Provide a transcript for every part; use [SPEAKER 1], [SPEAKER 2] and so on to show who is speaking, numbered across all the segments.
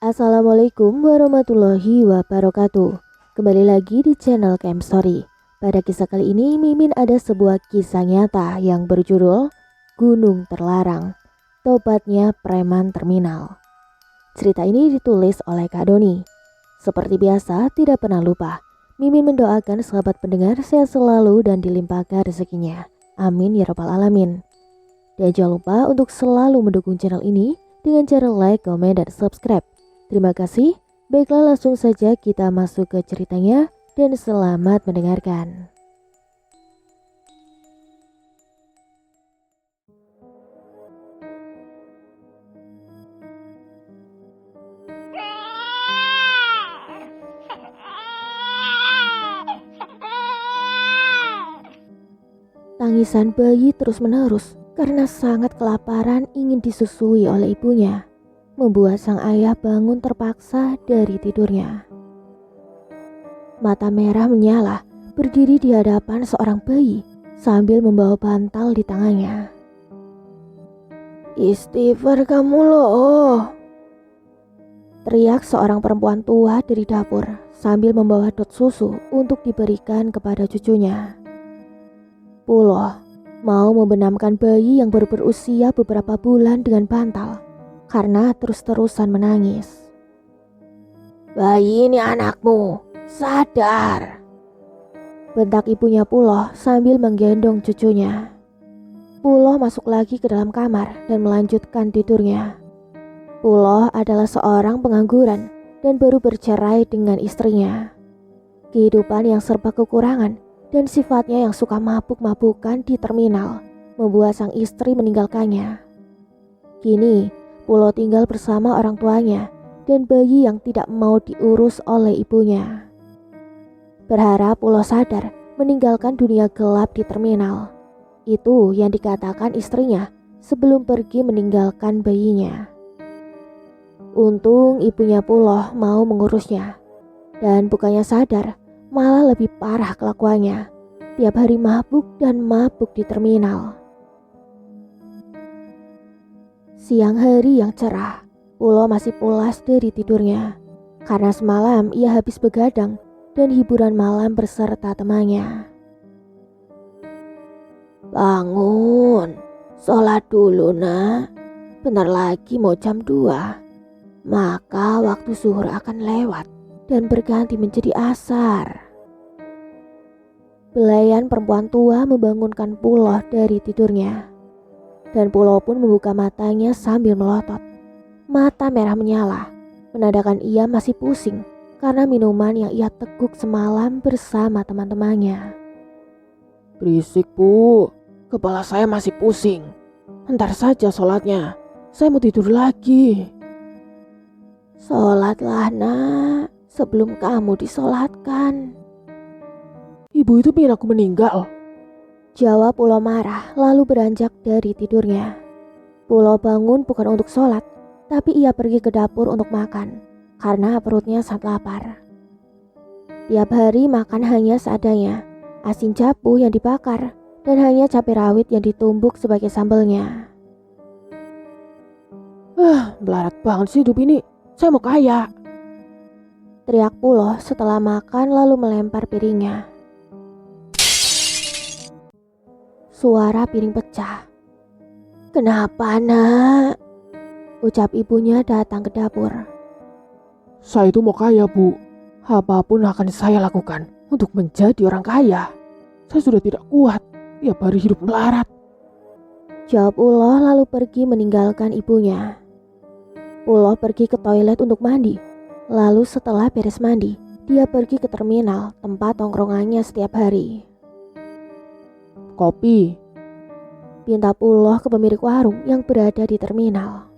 [SPEAKER 1] Assalamualaikum warahmatullahi wabarakatuh. Kembali lagi di channel Camp Story. Pada kisah kali ini Mimin ada sebuah kisah nyata yang berjudul Gunung Terlarang, Tobatnya Preman Terminal. Cerita ini ditulis oleh Kak Doni. Seperti biasa tidak pernah lupa, Mimin mendoakan sahabat pendengar sehat selalu dan dilimpahkan rezekinya. Amin ya rabbal alamin. Dan jangan lupa untuk selalu mendukung channel ini dengan cara like, komen, dan subscribe. Terima kasih. Baiklah, langsung saja kita masuk ke ceritanya dan selamat mendengarkan. Tangisan bayi terus-menerus karena sangat kelaparan ingin disusui oleh ibunya, membuat sang ayah bangun terpaksa dari tidurnya. Mata merah menyala, berdiri di hadapan seorang bayi sambil membawa bantal di tangannya. "Istighfar kamu loh!" teriak seorang perempuan tua dari dapur sambil membawa dot susu untuk diberikan kepada cucunya. Puloh mau membenamkan bayi yang baru berusia beberapa bulan dengan bantal karena terus-terusan menangis. "Bayi ini anakmu, sadar!" bentak ibunya Puloh sambil menggendong cucunya. Puloh masuk lagi ke dalam kamar dan melanjutkan tidurnya. Puloh adalah seorang pengangguran dan baru bercerai dengan istrinya. Kehidupan yang serba kekurangan dan sifatnya yang suka mabuk-mabukan di terminal membuat sang istri meninggalkannya. Kini Puloh tinggal bersama orang tuanya dan bayi yang tidak mau diurus oleh ibunya. Berharap Puloh sadar meninggalkan dunia gelap di terminal. Itu yang dikatakan istrinya sebelum pergi meninggalkan bayinya. Untung ibunya Puloh mau mengurusnya. Dan bukannya sadar, malah lebih parah kelakuannya. Tiap hari mabuk dan mabuk di terminal. Siang hari yang cerah, Puloh masih pulas dari tidurnya karena semalam ia habis begadang dan hiburan malam beserta temannya. "Bangun, sholat dulu nak. Bentar lagi mau jam 2. Maka waktu zuhur akan lewat dan berganti menjadi asar." Belayan perempuan tua membangunkan Puloh dari tidurnya. Dan Puloh pun membuka matanya sambil melotot. Mata merah menyala, menandakan ia masih pusing karena minuman yang ia teguk semalam bersama teman-temannya.
[SPEAKER 2] "Berisik bu, kepala saya masih pusing. Ntar saja sholatnya, saya mau tidur lagi."
[SPEAKER 1] "Sholatlah nak, sebelum kamu disolatkan."
[SPEAKER 2] "Ibu itu pengen aku meninggal."
[SPEAKER 1] Jawab Puloh marah lalu beranjak dari tidurnya. Puloh bangun bukan untuk sholat, tapi ia pergi ke dapur untuk makan karena perutnya sangat lapar. Tiap hari makan hanya seadanya, asin japu yang dibakar dan hanya cabai rawit yang ditumbuk sebagai sambelnya.
[SPEAKER 2] Melarat banget sih hidup ini. Saya mau kaya."
[SPEAKER 1] Teriak Puloh setelah makan lalu melempar piringnya. Suara piring pecah. "Kenapa nak?" ucap ibunya datang ke dapur.
[SPEAKER 2] "Saya itu mau kaya bu. Apapun akan saya lakukan untuk menjadi orang kaya. Saya sudah tidak kuat tiap hari hidup melarat."
[SPEAKER 1] Jawab Puloh lalu pergi meninggalkan ibunya. Puloh pergi ke toilet untuk mandi. Lalu setelah beres mandi, dia pergi ke terminal tempat tongkrongannya setiap hari.
[SPEAKER 2] "Kopi."
[SPEAKER 1] Pinta Puloh ke pemilik warung yang berada di terminal.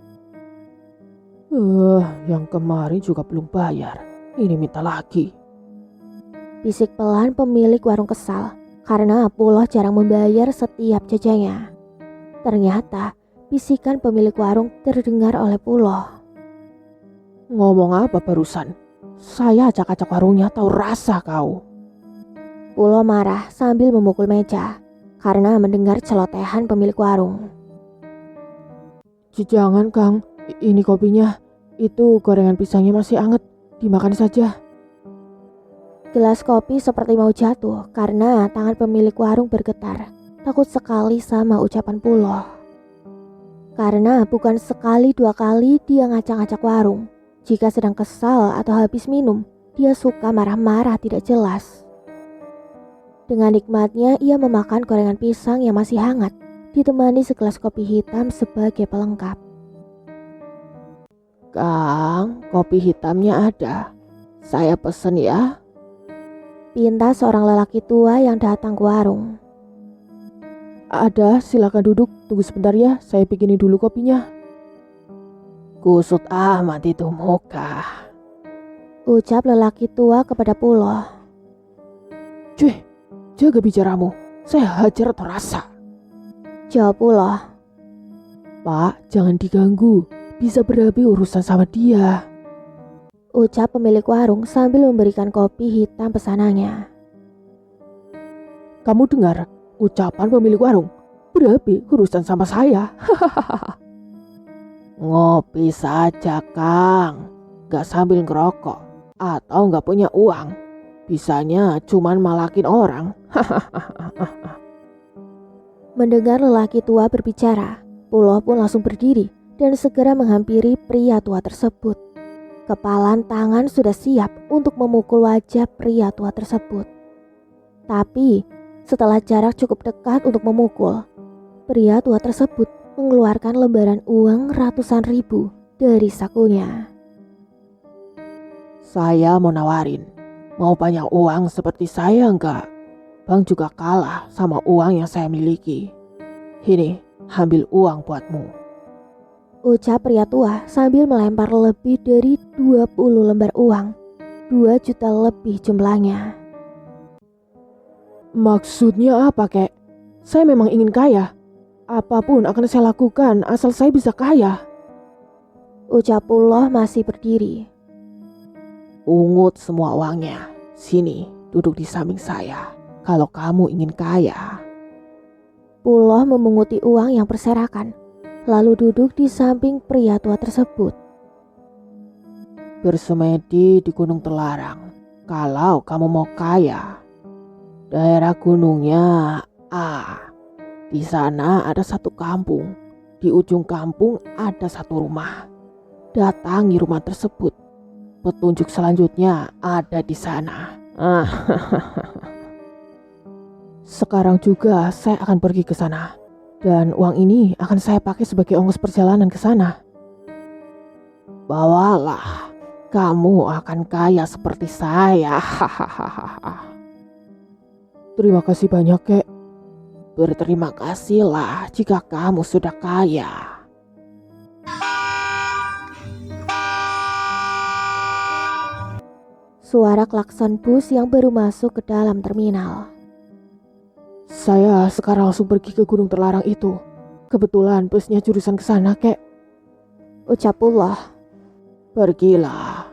[SPEAKER 2] Yang kemarin juga belum bayar. Ini minta lagi."
[SPEAKER 1] Bisik pelan pemilik warung kesal karena Puloh jarang membayar setiap jajannya. Ternyata bisikan pemilik warung terdengar oleh Puloh.
[SPEAKER 2] "Ngomong apa barusan? Saya acak-acak warungnya, tahu rasa kau."
[SPEAKER 1] Puloh marah sambil memukul meja karena mendengar celotehan pemilik warung.
[SPEAKER 2] "Jangan Kang, ini kopinya. Itu gorengan pisangnya masih anget, dimakan saja.
[SPEAKER 1] Gelas kopi seperti mau jatuh karena tangan pemilik warung bergetar. Takut sekali sama ucapan Puloh. Karena bukan sekali dua kali dia ngacak-ngacak warung. Jika sedang kesal atau habis minum, dia suka marah-marah tidak jelas. Dengan nikmatnya ia memakan gorengan pisang yang masih hangat, ditemani segelas kopi hitam sebagai pelengkap.
[SPEAKER 2] Kang, kopi hitamnya ada. Saya pesen ya.
[SPEAKER 1] Pinta seorang lelaki tua yang datang ke warung.
[SPEAKER 2] Ada, silakan duduk. Tunggu sebentar ya, saya bikinin dulu kopinya. Kusut amat itu muka.
[SPEAKER 1] Ucap lelaki tua kepada Puloh.
[SPEAKER 2] Cuy, jaga bicaramu. Saya hajar atau rasa.
[SPEAKER 1] Jawab Puloh.
[SPEAKER 2] Pak, jangan diganggu. Bisa berabe urusan sama dia.
[SPEAKER 1] Ucap pemilik warung sambil memberikan kopi hitam pesanannya.
[SPEAKER 2] Kamu dengar ucapan pemilik warung? Berabe urusan sama saya. Ngopi saja, Kang. Gak sambil ngerokok. Atau gak punya uang. Bisanya cuman malakin orang.
[SPEAKER 1] Mendengar lelaki tua berbicara, Puloh pun langsung berdiri dan segera menghampiri pria tua tersebut. Kepalan tangan sudah siap untuk memukul wajah pria tua tersebut. Tapi setelah jarak cukup dekat untuk memukul, pria tua tersebut mengeluarkan lembaran uang ratusan ribu dari sakunya.
[SPEAKER 2] Saya mau nawarin, mau banyak uang seperti saya enggak? Bang juga kalah sama uang yang saya miliki. Ini, ambil uang buatmu.
[SPEAKER 1] Ucap pria tua sambil melempar lebih dari 20 lembar uang. 2 juta lebih jumlahnya.
[SPEAKER 2] Maksudnya apa, kek? Saya memang ingin kaya. Apapun akan saya lakukan asal saya bisa kaya.
[SPEAKER 1] Ucap Puloh masih berdiri.
[SPEAKER 2] Ungut semua uangnya. Sini, duduk di samping saya. Kalau kamu ingin kaya.
[SPEAKER 1] Puloh memunguti uang yang berserakan, lalu duduk di samping pria tua tersebut.
[SPEAKER 2] Bersemedi di Gunung Terlarang. Kalau kamu mau kaya. Daerah gunungnya di sana ada satu kampung. Di ujung kampung ada satu rumah. Datangi rumah tersebut. Petunjuk selanjutnya ada di sana. Sekarang juga saya akan pergi ke sana. Dan uang ini akan saya pakai sebagai ongkos perjalanan ke sana. Bawalah, kamu akan kaya seperti saya. Terima kasih banyak, kek. Berterima kasihlah jika kamu sudah kaya.
[SPEAKER 1] Suara klakson bus yang baru masuk ke dalam terminal.
[SPEAKER 2] Saya sekarang langsung pergi ke Gunung Terlarang itu. Kebetulan busnya jurusan ke sana, kek.
[SPEAKER 1] Ucap Puloh.
[SPEAKER 2] Pergilah.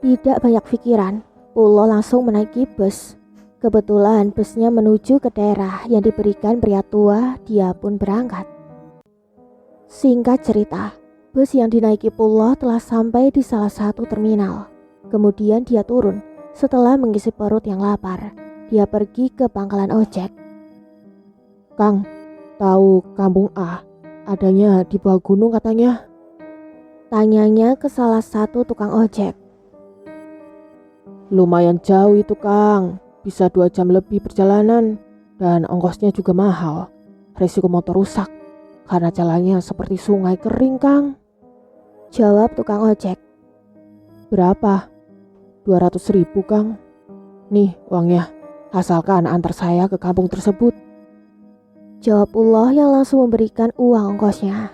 [SPEAKER 1] Tidak banyak pikiran, Puloh langsung menaiki bus. Kebetulan busnya menuju ke daerah yang diberikan pria tua, dia pun berangkat. Singkat cerita, bus yang dinaiki Puloh telah sampai di salah satu terminal. Kemudian dia turun setelah mengisi perut yang lapar. Dia pergi ke pangkalan ojek.
[SPEAKER 2] Kang, tahu kampung A? Adanya di bawah gunung katanya.
[SPEAKER 1] Tanyanya ke salah satu tukang ojek.
[SPEAKER 2] Lumayan jauh itu, Kang. Bisa 2 jam lebih perjalanan. Dan ongkosnya juga mahal. Risiko motor rusak. Karena jalannya seperti sungai kering, Kang.
[SPEAKER 1] Jawab tukang ojek.
[SPEAKER 2] Berapa? 200.000, Kang. Nih uangnya. Asalkan antar saya ke kampung tersebut.
[SPEAKER 1] Jawab Puloh yang langsung memberikan uang ongkosnya.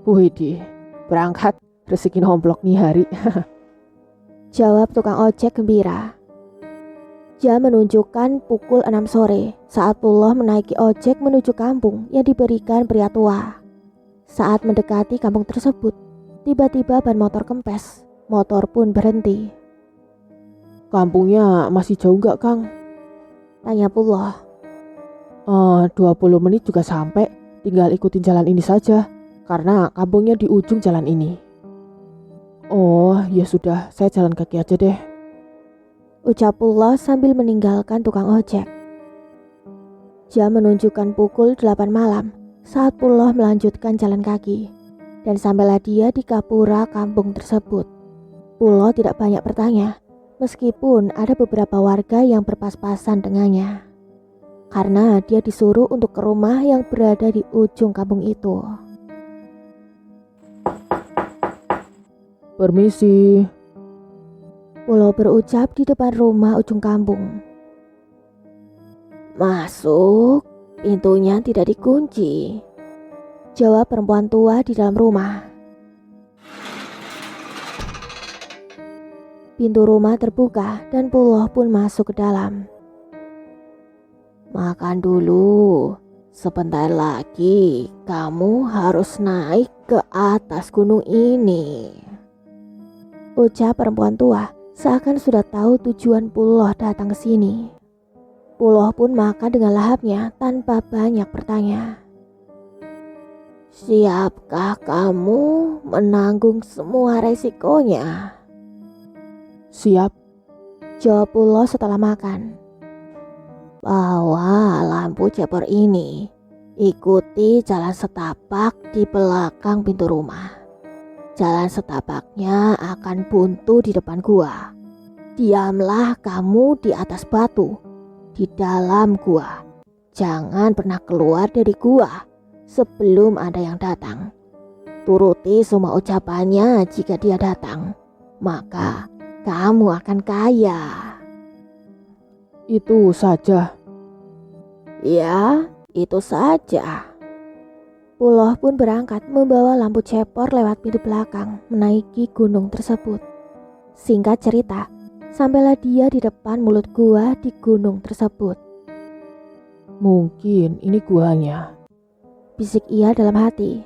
[SPEAKER 2] Widih, berangkat. Rezeki nomplok nih hari.
[SPEAKER 1] Jawab tukang ojek gembira. Jam menunjukkan pukul 6 sore saat Puloh menaiki ojek menuju kampung yang diberikan pria tua. Saat mendekati kampung tersebut, tiba-tiba ban motor kempes. Motor pun berhenti.
[SPEAKER 2] Kampungnya masih jauh gak, Kang?
[SPEAKER 1] Tanya Puloh.
[SPEAKER 2] 20 menit juga sampai. Tinggal ikutin jalan ini saja. Karena kampungnya di ujung jalan ini. Oh, ya sudah, saya jalan kaki aja deh.
[SPEAKER 1] Ucap Pullo sambil meninggalkan tukang ojek. Jam menunjukkan pukul 8 malam saat Pullo melanjutkan jalan kaki. Dan sampailah dia di Kapura kampung tersebut. Pullo tidak banyak bertanya, meskipun ada beberapa warga yang berpas-pasan dengannya. Karena dia disuruh untuk ke rumah yang berada di ujung kampung itu.
[SPEAKER 2] Permisi.
[SPEAKER 1] Pullo berucap di depan rumah ujung kampung. Masuk, pintunya tidak dikunci, jawab perempuan tua di dalam rumah. Pintu rumah terbuka dan Pullo pun masuk ke dalam. Makan dulu, sebentar lagi kamu harus naik ke atas gunung ini, ucap perempuan tua seakan sudah tahu tujuan Pullo datang ke sini. Pullo pun makan dengan lahapnya tanpa banyak bertanya. Siapkah kamu menanggung semua resikonya?
[SPEAKER 2] Siap.
[SPEAKER 1] Jawab Pullo setelah makan. Bawa lampu cepor ini. Ikuti jalan setapak di belakang pintu rumah. Jalan setapaknya akan buntu di depan gua. Diamlah kamu di atas batu, di dalam gua. Jangan pernah keluar dari gua sebelum ada yang datang. Turuti semua ucapannya jika dia datang, maka kamu akan kaya.
[SPEAKER 2] Itu saja.
[SPEAKER 1] Ya, itu saja. Pullo pun berangkat membawa lampu cepor lewat pintu belakang menaiki gunung tersebut. Singkat cerita, sampailah dia di depan mulut gua di gunung tersebut.
[SPEAKER 2] Mungkin ini guanya,
[SPEAKER 1] Bisik ia dalam hati.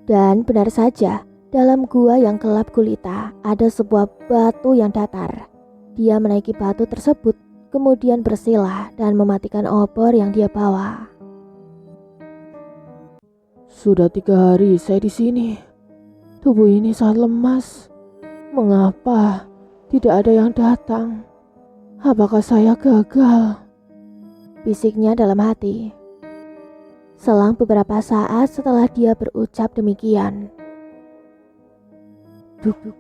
[SPEAKER 1] Dan benar saja, dalam gua yang gelap gulita ada sebuah batu yang datar. Dia menaiki batu tersebut, kemudian bersilah dan mematikan obor yang dia bawa.
[SPEAKER 2] Sudah 3 hari saya di sini. Tubuh ini sangat lemas. Mengapa tidak ada yang datang? Apakah saya gagal?
[SPEAKER 1] Bisiknya dalam hati. Selang beberapa saat setelah dia berucap demikian, duk duk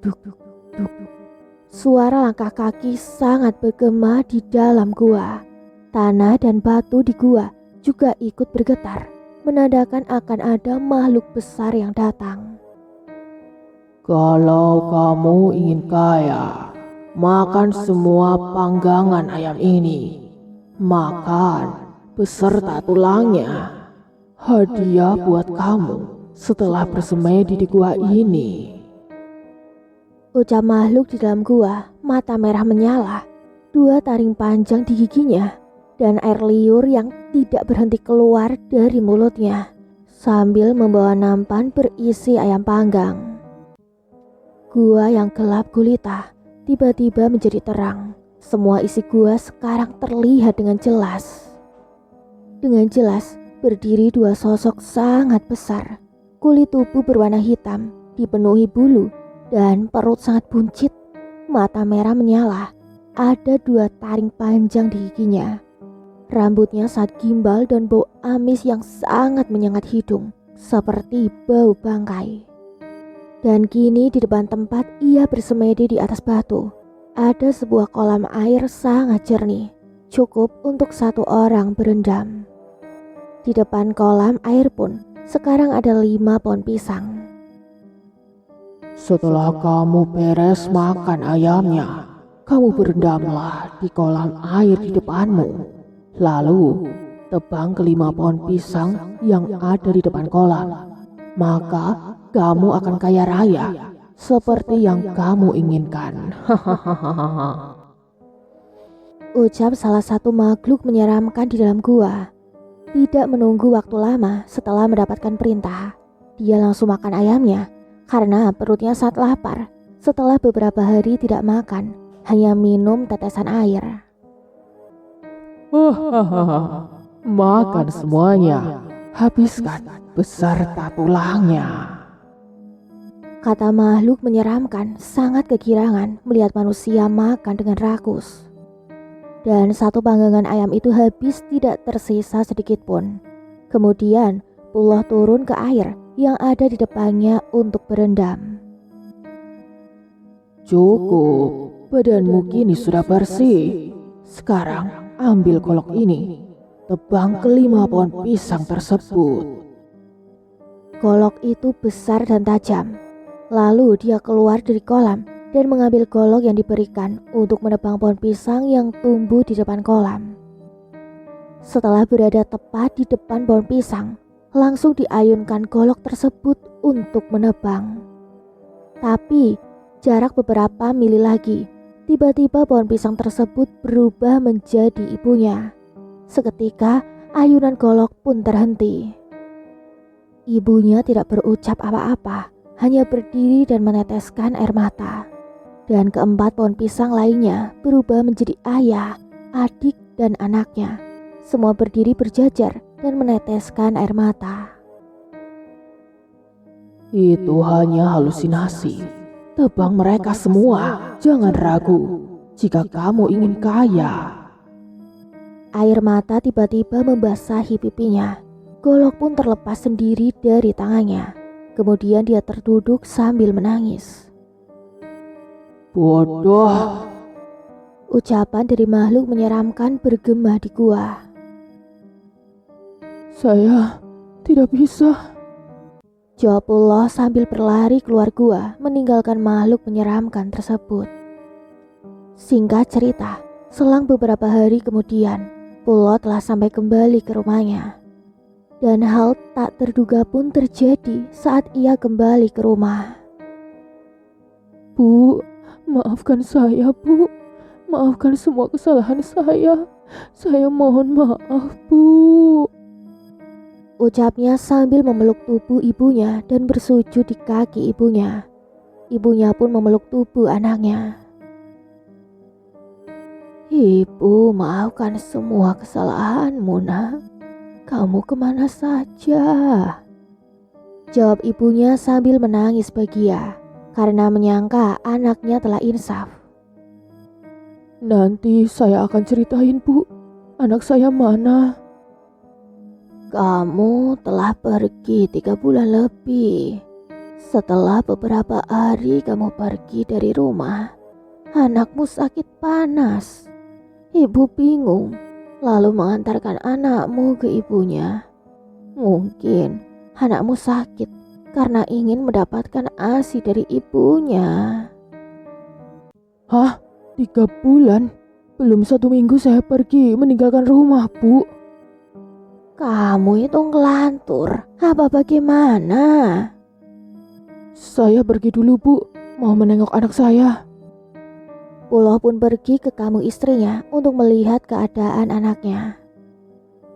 [SPEAKER 1] duk duk duk duk. Suara langkah kaki sangat bergema di dalam gua. Tanah dan batu di gua juga ikut bergetar, menandakan akan ada makhluk besar yang datang.
[SPEAKER 2] Kalau kamu ingin kaya, makan semua panggangan ayam ini. Makan beserta tulangnya. Hadiah buat kamu setelah bersemedi di gua ini.
[SPEAKER 1] Ucap makhluk di dalam gua, mata merah menyala, 2 taring panjang di giginya, dan air liur yang tidak berhenti keluar dari mulutnya, sambil membawa nampan berisi ayam panggang. Gua yang gelap gulita tiba-tiba menjadi terang. Semua isi gua sekarang terlihat dengan jelas. Dengan jelas berdiri 2 sosok sangat besar. Kulit tubuh berwarna hitam, dipenuhi bulu, dan perut sangat buncit. Mata merah menyala, ada 2 taring panjang di giginya. Rambutnya sangat gimbal dan bau amis yang sangat menyengat hidung, seperti bau bangkai. Dan kini di depan tempat ia bersemedi di atas batu, ada sebuah kolam air sangat jernih, cukup untuk 1 orang berendam. Di depan kolam air pun sekarang ada 5 pohon pisang.
[SPEAKER 2] Setelah kamu beres makan ayamnya, kamu berendamlah di kolam air di depanmu. Lalu tebang ke 5 pohon pisang yang ada di depan kolam. Maka kamu akan kaya raya seperti yang kamu inginkan.
[SPEAKER 1] Ucap salah satu makhluk menyeramkan di dalam gua. Tidak menunggu waktu lama setelah mendapatkan perintah, dia langsung makan ayamnya karena perutnya sangat lapar. Setelah beberapa hari tidak makan, hanya minum tetesan air.
[SPEAKER 2] Makan semuanya, habiskan beserta tulangnya.
[SPEAKER 1] Kata makhluk menyeramkan, sangat kegirangan melihat manusia makan dengan rakus. Dan satu panggangan ayam itu habis, tidak tersisa sedikit pun. Kemudian Pullah turun ke air yang ada di depannya untuk berendam.
[SPEAKER 2] Cukup, badanmu kini sudah bersih. Sekarang ambil golok ini, tebang kelima pohon pisang tersebut.
[SPEAKER 1] Golok itu besar dan tajam. Lalu dia keluar dari kolam dan mengambil golok yang diberikan untuk menebang pohon pisang yang tumbuh di depan kolam. Setelah berada tepat di depan pohon pisang, langsung diayunkan golok tersebut untuk menebang. Tapi jarak beberapa mili lagi, tiba-tiba pohon pisang tersebut berubah menjadi ibunya. Seketika ayunan golok pun terhenti. Ibunya tidak berucap apa-apa, hanya berdiri dan meneteskan air mata. Dan keempat pohon pisang lainnya berubah menjadi ayah, adik, dan anaknya. Semua berdiri berjajar dan meneteskan air mata.
[SPEAKER 2] Itu hanya halusinasi. Tebang mereka semua, jangan ragu. Jika kamu ingin kaya.
[SPEAKER 1] Air mata tiba-tiba membasahi pipinya. Golok pun terlepas sendiri dari tangannya. Kemudian dia terduduk sambil menangis.
[SPEAKER 2] Bodoh.
[SPEAKER 1] Ucapan dari makhluk menyeramkan bergema di gua.
[SPEAKER 2] Saya tidak bisa.
[SPEAKER 1] Jawab Pullah sambil berlari keluar gua, meninggalkan makhluk menyeramkan tersebut. Singkat cerita, selang beberapa hari kemudian, Pullah telah sampai kembali ke rumahnya. Dan hal tak terduga pun terjadi saat ia kembali ke rumah.
[SPEAKER 2] Bu, maafkan saya, Bu. Maafkan semua kesalahan saya. Saya mohon maaf, Bu.
[SPEAKER 1] Ucapnya sambil memeluk tubuh ibunya dan bersujud di kaki ibunya. Ibunya pun memeluk tubuh anaknya. Ibu, maafkan semua kesalahanmu, nak. Kamu kemana saja? Jawab ibunya sambil menangis bahagia karena menyangka anaknya telah insaf.
[SPEAKER 2] Nanti saya akan ceritain, Bu. Anak saya mana?
[SPEAKER 1] Kamu telah pergi 3 bulan lebih. Setelah beberapa hari kamu pergi dari rumah, anakmu sakit panas. Ibu bingung, lalu mengantarkan anakmu ke ibunya. Mungkin anakmu sakit karena ingin mendapatkan ASI dari ibunya.
[SPEAKER 2] Hah? 3 bulan? Belum 1 minggu saya pergi meninggalkan rumah, Bu.
[SPEAKER 1] Kamu itu ngelantur, apa bagaimana?
[SPEAKER 2] Saya pergi dulu, Bu. Mau menengok anak saya.
[SPEAKER 1] Pullah pun pergi ke kampung istrinya untuk melihat keadaan anaknya.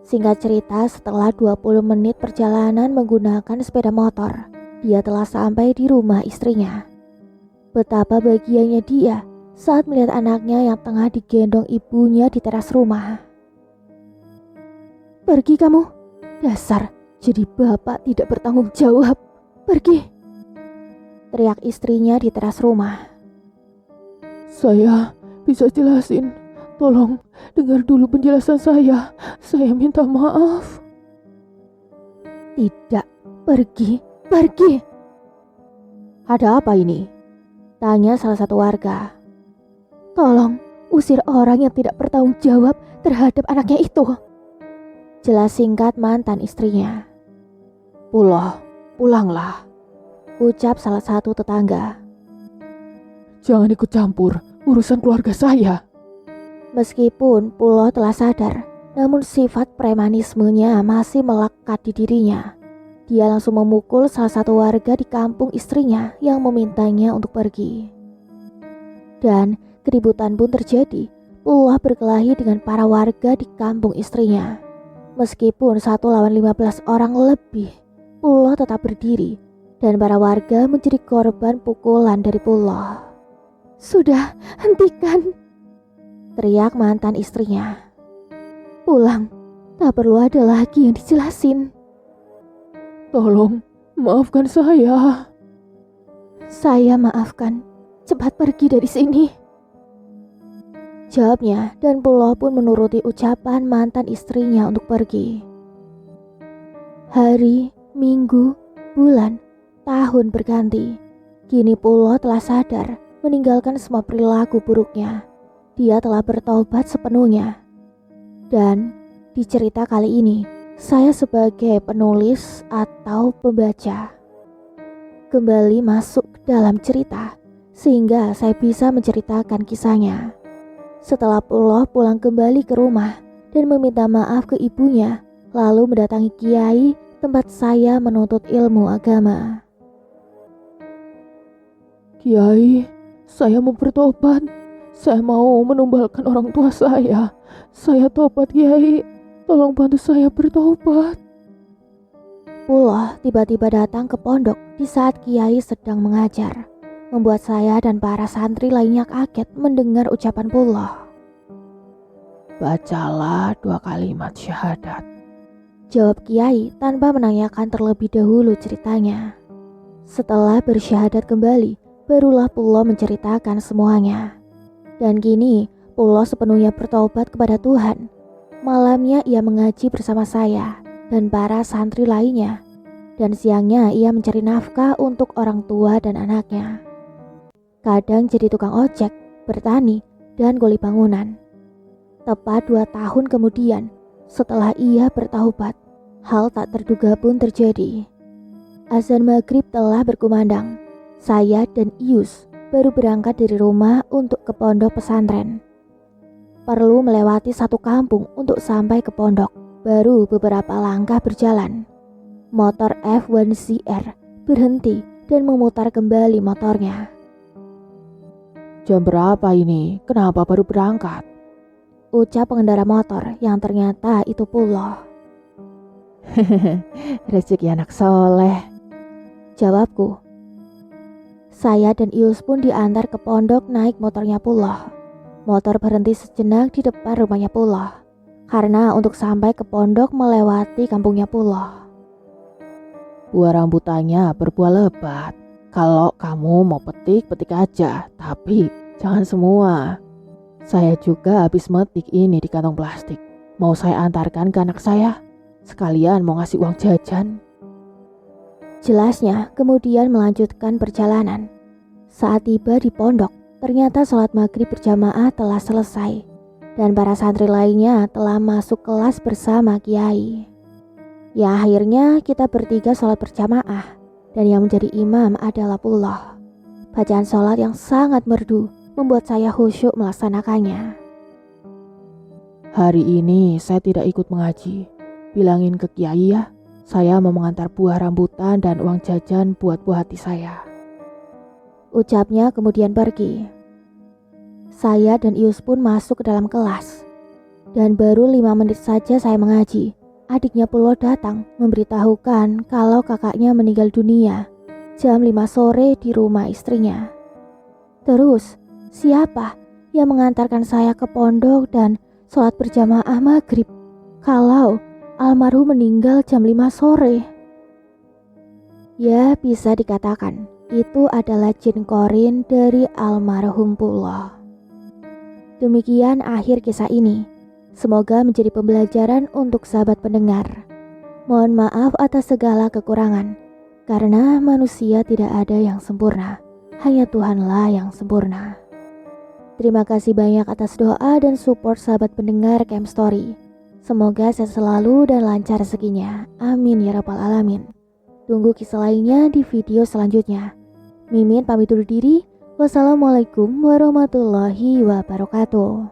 [SPEAKER 1] Singkat cerita, setelah 20 menit perjalanan menggunakan sepeda motor, dia telah sampai di rumah istrinya. Betapa bahagianya dia saat melihat anaknya yang tengah digendong ibunya di teras rumah. Pergi kamu, dasar jadi bapak tidak bertanggung jawab. Pergi, teriak istrinya di teras rumah.
[SPEAKER 2] Saya bisa jelasin. Tolong dengar dulu penjelasan saya. Saya minta maaf.
[SPEAKER 1] Tidak, pergi, pergi. Ada apa ini? Tanya salah satu warga. Tolong usir orang yang tidak bertanggung jawab terhadap anaknya itu. Jelas singkat mantan istrinya.
[SPEAKER 2] Pullah, pulanglah.
[SPEAKER 1] Ucap salah satu tetangga.
[SPEAKER 2] Jangan ikut campur urusan keluarga saya.
[SPEAKER 1] Meskipun Pullah telah sadar, namun sifat premanismenya masih melekat di dirinya. Dia langsung memukul salah satu warga di kampung istrinya yang memintanya untuk pergi. Dan keributan pun terjadi. Pullah berkelahi dengan para warga di kampung istrinya. Meskipun 1 lawan 15 orang lebih, Pullah tetap berdiri dan para warga menjadi korban pukulan dari Pullah. Sudah, hentikan, teriak mantan istrinya. Pulang, tak perlu ada lagi yang dijelasin.
[SPEAKER 2] Tolong, maafkan saya.
[SPEAKER 1] Saya maafkan. Cepat pergi dari sini. Jawabnya, dan Puloh pun menuruti ucapan mantan istrinya untuk pergi. Hari, minggu, bulan, tahun berganti. Kini Puloh telah sadar meninggalkan semua perilaku buruknya. Dia telah bertobat sepenuhnya. Dan di cerita kali ini, saya sebagai penulis atau pembaca kembali masuk ke dalam cerita sehingga saya bisa menceritakan kisahnya. Setelah Puloh pulang kembali ke rumah dan meminta maaf ke ibunya, lalu mendatangi kiai tempat saya menuntut ilmu agama.
[SPEAKER 2] Kiai, saya mau bertobat. Saya mau menumbalkan orang tua saya. Saya tobat, Kiai. Tolong bantu saya bertobat.
[SPEAKER 1] Puloh tiba-tiba datang ke pondok di saat kiai sedang mengajar, membuat saya dan para santri lainnya kaget mendengar ucapan Puloh.
[SPEAKER 2] Bacalah 2 kalimat syahadat.
[SPEAKER 1] Jawab kiai tanpa menanyakan terlebih dahulu ceritanya. Setelah bersyahadat kembali, barulah Puloh menceritakan semuanya. Dan kini Puloh sepenuhnya bertobat kepada Tuhan. Malamnya ia mengaji bersama saya dan para santri lainnya. Dan siangnya ia mencari nafkah untuk orang tua dan anaknya. Kadang jadi tukang ojek, bertani, dan gali bangunan. Tepat 2 tahun kemudian, setelah ia bertaubat, hal tak terduga pun terjadi. Azan maghrib telah berkumandang. Saya dan Ius baru berangkat dari rumah untuk ke pondok pesantren. Perlu melewati satu kampung untuk sampai ke pondok. Baru beberapa langkah berjalan, motor F1CR berhenti dan memutar kembali motornya.
[SPEAKER 2] Jam berapa ini? Kenapa baru berangkat?
[SPEAKER 1] Ucap pengendara motor yang ternyata itu Puloh.
[SPEAKER 2] Rezeki anak soleh.
[SPEAKER 1] Jawabku. Saya dan Ius pun diantar ke pondok naik motornya Puloh. Motor berhenti sejenak di depan rumahnya Puloh, karena untuk sampai ke pondok melewati kampungnya Puloh.
[SPEAKER 2] Buah rambutannya berbuah lebat. Kalau kamu mau petik, petik aja. Tapi jangan semua. Saya juga habis metik ini di kantong plastik. Mau saya antarkan ke anak saya. Sekalian mau ngasih uang jajan.
[SPEAKER 1] Jelasnya kemudian melanjutkan perjalanan. Saat tiba di pondok, ternyata sholat maghrib berjamaah telah selesai. Dan para santri lainnya telah masuk kelas bersama kiai. Ya akhirnya kita bertiga sholat berjamaah. Dan yang menjadi imam adalah Puloh. Bacaan sholat yang sangat merdu membuat saya khusyuk melaksanakannya.
[SPEAKER 2] Hari ini saya tidak ikut mengaji. Bilangin ke kiai ya, saya mau mengantar buah rambutan dan uang jajan buat buah hati saya.
[SPEAKER 1] Ucapnya kemudian pergi. Saya dan Ius pun masuk ke dalam kelas. Dan baru 5 menit saja saya mengaji, adiknya Puloh datang memberitahukan kalau kakaknya meninggal dunia jam 5 sore di rumah istrinya. Terus, siapa yang mengantarkan saya ke pondok dan sholat berjamaah maghrib kalau almarhum meninggal jam 5 sore? Ya, bisa dikatakan itu adalah jin korin dari almarhum Puloh. Demikian akhir kisah ini. Semoga menjadi pembelajaran untuk sahabat pendengar. Mohon maaf atas segala kekurangan, karena manusia tidak ada yang sempurna, hanya Tuhanlah yang sempurna. Terima kasih banyak atas doa dan support sahabat pendengar Camp Story. Semoga sehat selalu dan lancar rezekinya. Amin ya rabbal alamin. Tunggu kisah lainnya di video selanjutnya. Mimin pamit undur diri. Wassalamualaikum warahmatullahi wabarakatuh.